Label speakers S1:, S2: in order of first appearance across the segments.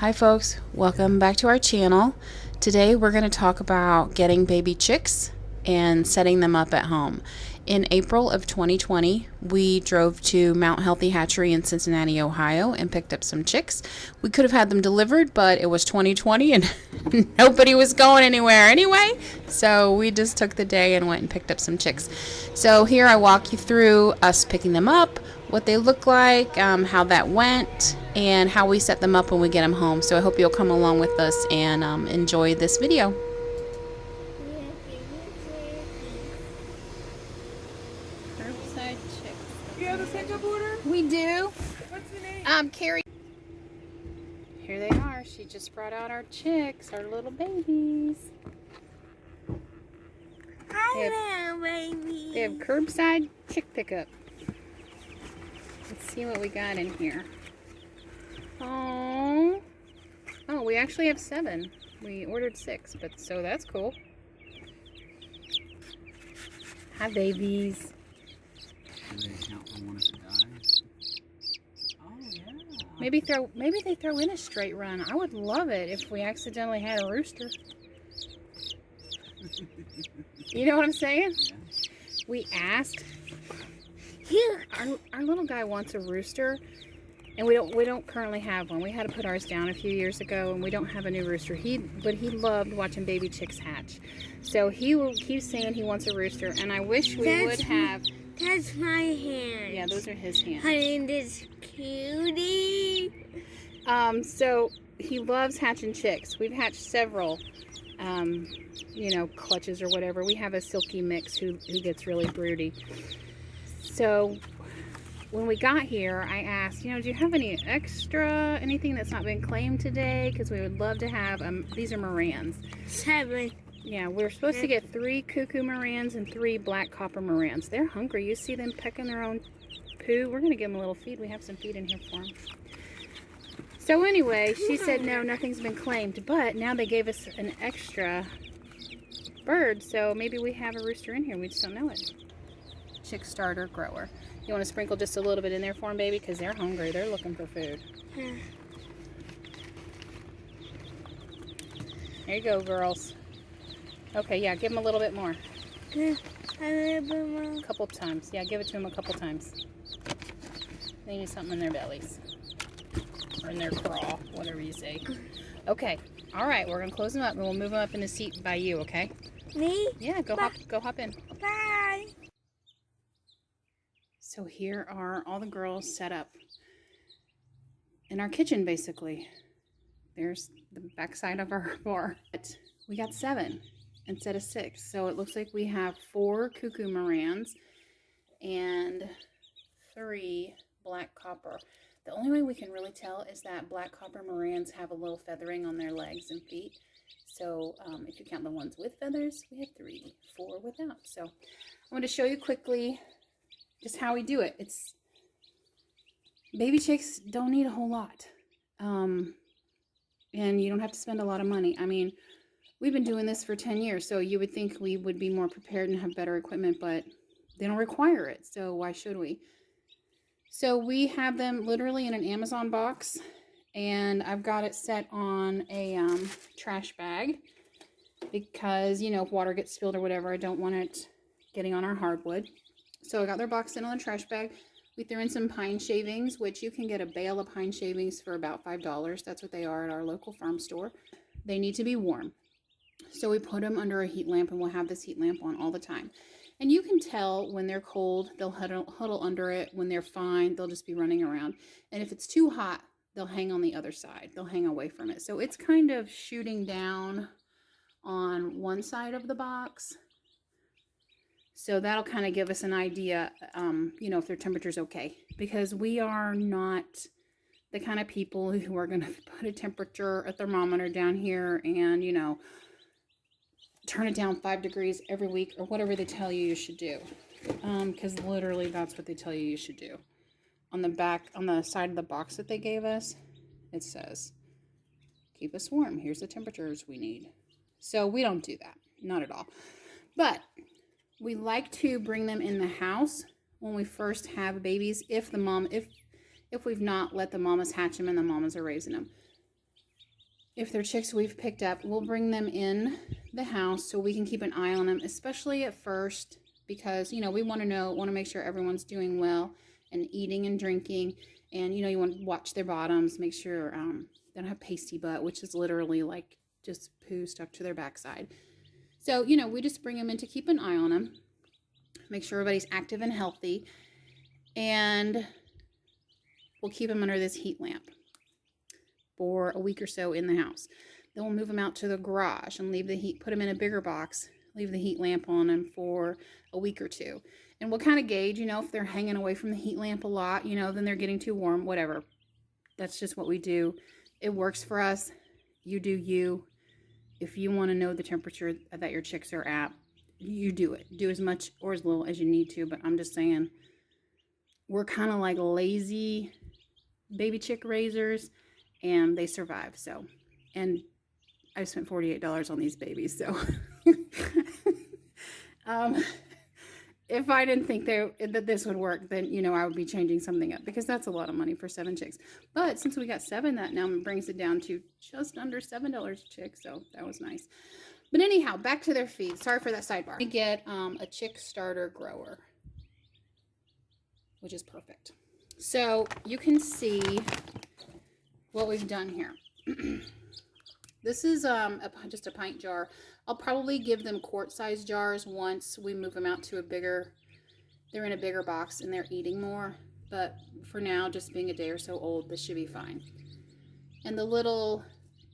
S1: Hi folks, welcome back to our channel. Today we're going to talk about getting baby chicks and setting them up at home. In April of 2020, we drove to Mount Healthy Hatchery in Cincinnati, Ohio and picked up some chicks. We could have had them delivered, but it was 2020 and nobody was going anywhere anyway, so we just took the day and went and picked up some chicks. So here I walk you through us picking them up, what they look like, how that went, and how we set them up when we get them home. So I hope you'll come along with us and enjoy this video. Curbside chicks.
S2: You have a pickup order?
S1: We do.
S2: What's the name?
S1: Carrie. Here they are. She just brought out our chicks, our little babies.
S2: Hello, baby.
S1: They have curbside chick pickup. Let's see what we got in here. Oh, we actually have 7. We ordered 6, but so that's cool. Hi, babies.
S3: Do they count for one if it dies? Oh yeah.
S1: Maybe they throw in a straight run. I would love it if we accidentally had a rooster. You know what I'm saying?
S3: Yeah.
S1: We asked. Our little guy wants a rooster, and we don't currently have one. We had to put ours down a few years ago, and we don't have a new rooster. But he loved watching baby chicks hatch, so he will keep saying he wants a rooster. And I wish we would have.
S2: That's my hand.
S1: Yeah, those are his hands.
S2: Honey, this cutie.
S1: So he loves hatching chicks. We've hatched several, clutches or whatever. We have a silky mix who gets really broody. So when we got here, I asked, do you have anything that's not been claimed today? Because we would love to have, these are Marans.
S2: 7.
S1: Yeah, we're supposed to get 3 cuckoo Marans and 3 black copper Marans. They're hungry. You see them pecking their own poo. We're going to give them a little feed. We have some feed in here for them. So anyway, she said, no, nothing's been claimed. But now they gave us an extra bird, so maybe we have a rooster in here. We just don't know it. Chick starter grower. You want to sprinkle just a little bit in there for them, baby? Because they're hungry. They're looking for food.
S2: Yeah.
S1: There you go, girls. Okay, yeah, give them a little bit more.
S2: A little bit more.
S1: A couple times. Yeah, give it to them a couple times. They need something in their bellies. Or in their craw, whatever you say. Okay. All right, we're going to close them up, and we'll move them up in the seat by you, okay?
S2: Me?
S1: Yeah, go hop in.
S2: Bye.
S1: So here are all the girls set up in our kitchen, basically. There's the backside of our bar. We got 7 instead of 6. So it looks like we have 4 cuckoo Marans and 3 black copper. The only way we can really tell is that black copper Marans have a little feathering on their legs and feet. So if you count the ones with feathers, we have 3, 4 without. So I'm going to show you quickly just how we do it. Baby chicks don't need a whole lot. And you don't have to spend a lot of money. I mean, we've been doing this for 10 years, so you would think we would be more prepared and have better equipment, but they don't require it, so why should we? So we have them literally in an Amazon box, and I've got it set on a trash bag because, if water gets spilled or whatever, I don't want it getting on our hardwood. So I got their box in on the trash bag. We threw in some pine shavings, which you can get a bale of pine shavings for about $5. That's what they are at our local farm store. They need to be warm. So we put them under a heat lamp, and we'll have this heat lamp on all the time. And you can tell when they're cold, they'll huddle under it. When they're fine, they'll just be running around. And if it's too hot, they'll hang on the other side. They'll hang away from it. So it's kind of shooting down on one side of the box. So that'll kind of give us an idea, if their temperature's okay. Because we are not the kind of people who are going to put a thermometer down here and, turn it down 5 degrees every week or whatever they tell you should do. Because literally that's what they tell you should do. On the side of the box that they gave us, it says, keep us warm. Here's the temperatures we need. So we don't do that. Not at all. But we like to bring them in the house when we first have babies, if we've not let the mamas hatch them and the mamas are raising them. if they're chicks we've picked up, we'll bring them in the house so we can keep an eye on them, especially at first, because, you know, we want to make sure everyone's doing well and eating and drinking. And, you know, you want to watch their bottoms, make sure they don't have pasty butt, which is literally like just poo stuck to their backside. So, you know, we just bring them in to keep an eye on them, make sure everybody's active and healthy, and we'll keep them under this heat lamp for a week or so in the house. Then we'll move them out to the garage and leave the heat, put them in a bigger box, leave the heat lamp on them for a week or two. And we'll kind of gauge, you know, if they're hanging away from the heat lamp a lot, you know, then they're getting too warm, whatever. That's just what we do. It works for us. You do you. If you want to know the temperature that your chicks are at, you do it. Do as much or as little as you need to. But I'm just saying, we're kind of like lazy baby chick raisers, and they survive. So, and I spent $48 on these babies. So, if I didn't think that this would work, then, you know, I would be changing something up, because that's a lot of money for 7 chicks. But since we got 7, that now brings it down to just under $7 a chick. So that was nice. But anyhow, back to their feed. Sorry for that sidebar. We get a chick starter grower, which is perfect. So you can see what we've done here. This is just a pint jar. I'll probably give them quart-sized jars once we move them out to they're in a bigger box and they're eating more. But for now, just being a day or so old, this should be fine. And the little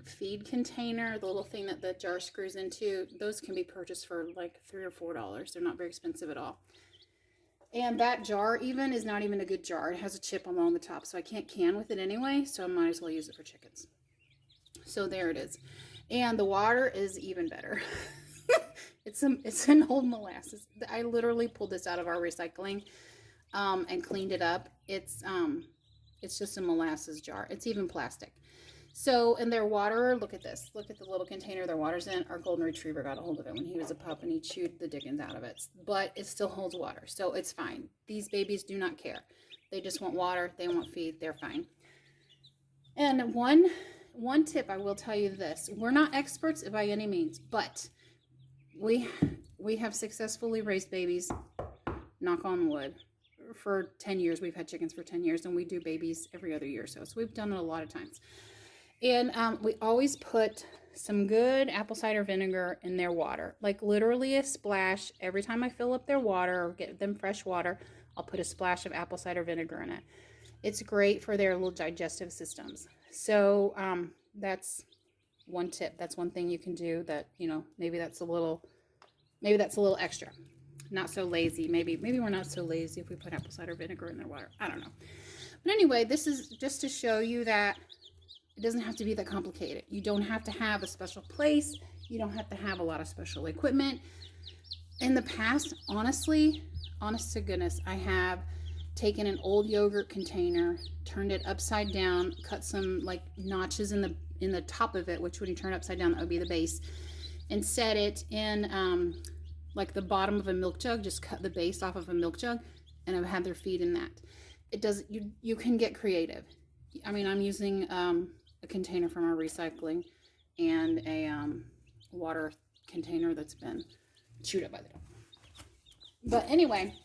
S1: feed container, the little thing that the jar screws into, those can be purchased for like $3 or $4. They're not very expensive at all. And that jar even is not even a good jar. It has a chip along the top, so I can't can with it anyway, so I might as well use it for chickens. So there it is. And the water is even better. It's an old molasses. I literally pulled this out of our recycling and cleaned it up. It's just a molasses jar. It's even plastic. So, and their water, look at this. Look at the little container their water's in. Our golden retriever got a hold of it when he was a pup, and he chewed the dickens out of it. But it still holds water, so it's fine. These babies do not care. They just want water. They want feed. They're fine. And one tip, I will tell you this. We're not experts by any means, but we have successfully raised babies, knock on wood, for 10 years. We've had chickens for 10 years, and we do babies every other year or so. So we've done it a lot of times. And we always put some good apple cider vinegar in their water, like literally a splash. Every time I fill up their water or get them fresh water, I'll put a splash of apple cider vinegar in it. It's great for their little digestive systems. So that's one tip. That's one thing you can do that, you know, maybe that's a little extra. Not so lazy. Maybe we're not so lazy if we put apple cider vinegar in their water. I don't know. But anyway, this is just to show you that it doesn't have to be that complicated. You don't have to have a special place. You don't have to have a lot of special equipment. In the past, honest to goodness, I have taken an old yogurt container, turned it upside down, cut some like notches in the top of it, which when you turn it upside down, that would be the base, and set it in like the bottom of a milk jug. Just cut the base off of a milk jug, and I've had their feed in that. It does. You can get creative. I mean, I'm using a container from our recycling and a water container that's been chewed up by the dog. But anyway,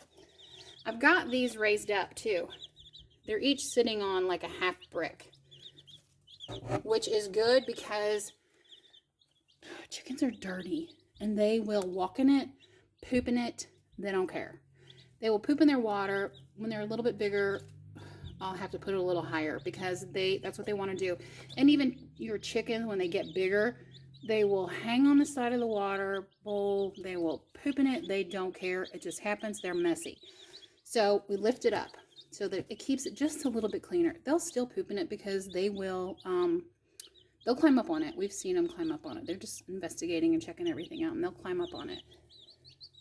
S1: I've got these raised up too. They're each sitting on like a half brick, which is good because chickens are dirty and they will walk in it, poop in it. They don't care. They will poop in their water. When they're a little bit bigger, I'll have to put it a little higher because that's what they want to do. And even your chickens, when they get bigger, they will hang on the side of the water bowl. They will poop in it. They don't care. It just happens. They're messy. So we lift it up so that it keeps it just a little bit cleaner. They'll still poop in it because they will, they'll climb up on it. We've seen them climb up on it. They're just investigating and checking everything out, and they'll climb up on it.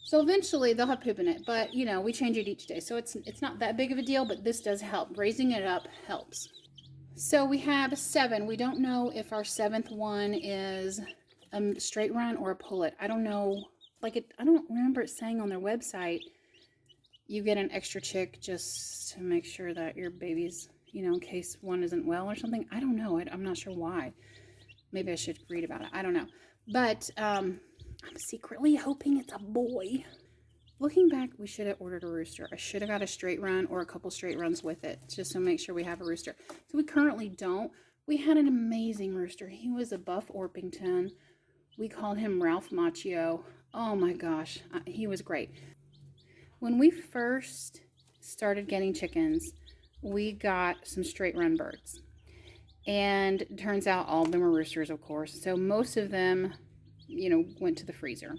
S1: So eventually they'll have poop in it, but you know, we change it each day. So it's not that big of a deal, but this does help. Raising it up helps. So we have 7. We don't know if our 7th one is a straight run or a pullet. I don't know. I don't remember it saying on their website, you get an extra chick just to make sure that your baby's, you know, in case one isn't well or something. I don't know. I'm not sure why. Maybe I should read about it. I don't know. But I'm secretly hoping it's a boy. Looking back, we should have ordered a rooster. I should have got a straight run or a couple straight runs with it, just to make sure we have a rooster. So we currently don't. We had an amazing rooster. He was a Buff Orpington. We called him Ralph Macchio. Oh my gosh, he was great. When we first started getting chickens, we got some straight run birds. And it turns out all of them were roosters, of course. So most of them, you know, went to the freezer.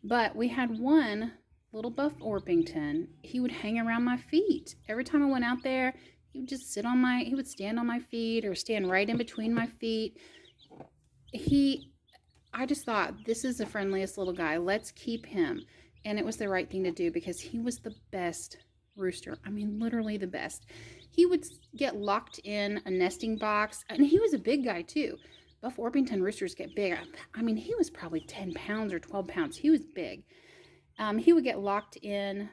S1: But we had one little Buff Orpington. He would hang around my feet. Every time I went out there, he would just he would stand on my feet or stand right in between my feet. I just thought, this is the friendliest little guy. Let's keep him. And it was the right thing to do because he was the best rooster. I mean, literally the best. He would get locked in a nesting box, and he was a big guy too. Buff Orpington roosters get big. I mean, he was probably 10 pounds or 12 pounds. He was big. He would get locked in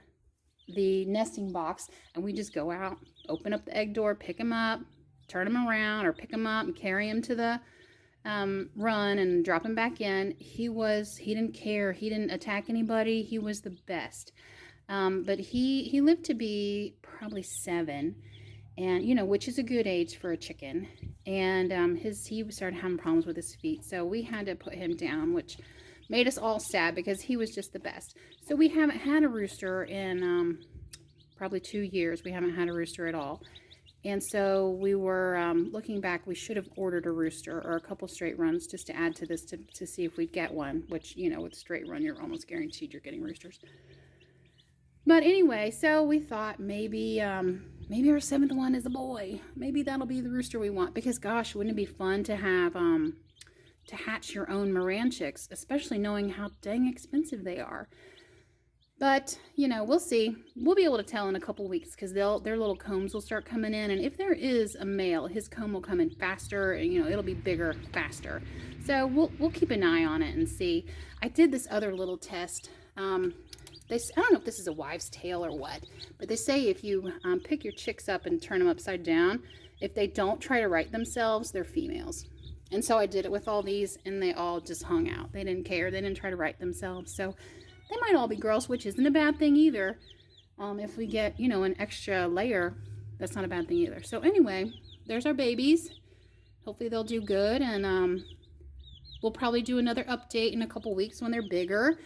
S1: the nesting box, and we just go out, open up the egg door, pick him up, turn him around, or pick him up and carry him to the run and drop him back in. He didn't care. He didn't attack anybody. He was the best. But he lived to be probably 7, and you know, which is a good age for a chicken. And he started having problems with his feet, so we had to put him down, which made us all sad because he was just the best. So we haven't had a rooster in probably 2 years. We haven't had a rooster at all. And so we were looking back, we should have ordered a rooster or a couple straight runs just to add to this to see if we'd get one, which, you know, with straight run, you're almost guaranteed you're getting roosters. But anyway, so we thought maybe our 7th one is a boy. Maybe that'll be the rooster we want, because gosh, wouldn't it be fun to have to hatch your own Moran chicks, especially knowing how dang expensive they are. But, you know, we'll see. We'll be able to tell in a couple weeks because their little combs will start coming in. And if there is a male, his comb will come in faster and, you know, it'll be bigger faster. So we'll keep an eye on it and see. I did this other little test. I don't know if this is a wives' tale or what, but they say if you pick your chicks up and turn them upside down, if they don't try to right themselves, they're females. And so I did it with all these, and they all just hung out. They didn't care. They didn't try to right themselves. So they might all be girls, which isn't a bad thing either. If we get, you know, an extra layer, that's not a bad thing either. So anyway, there's our babies. Hopefully they'll do good, and we'll probably do another update in a couple weeks when they're bigger.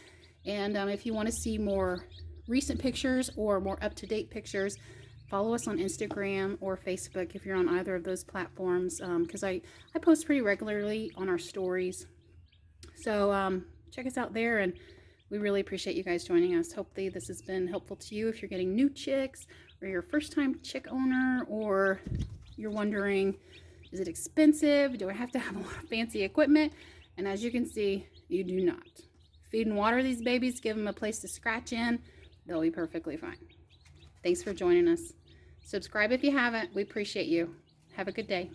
S1: And if you want to see more recent pictures or more up-to-date pictures, follow us on Instagram or Facebook if you're on either of those platforms, because I post pretty regularly on our stories. So check us out there, and we really appreciate you guys joining us. Hopefully this has been helpful to you if you're getting new chicks, or you're a first-time chick owner, or you're wondering, is it expensive? Do I have to have a lot of fancy equipment? And as you can see, you do not. Feed and water these babies, give them a place to scratch in, they'll be perfectly fine. Thanks for joining us. Subscribe if you haven't. We appreciate you. Have a good day.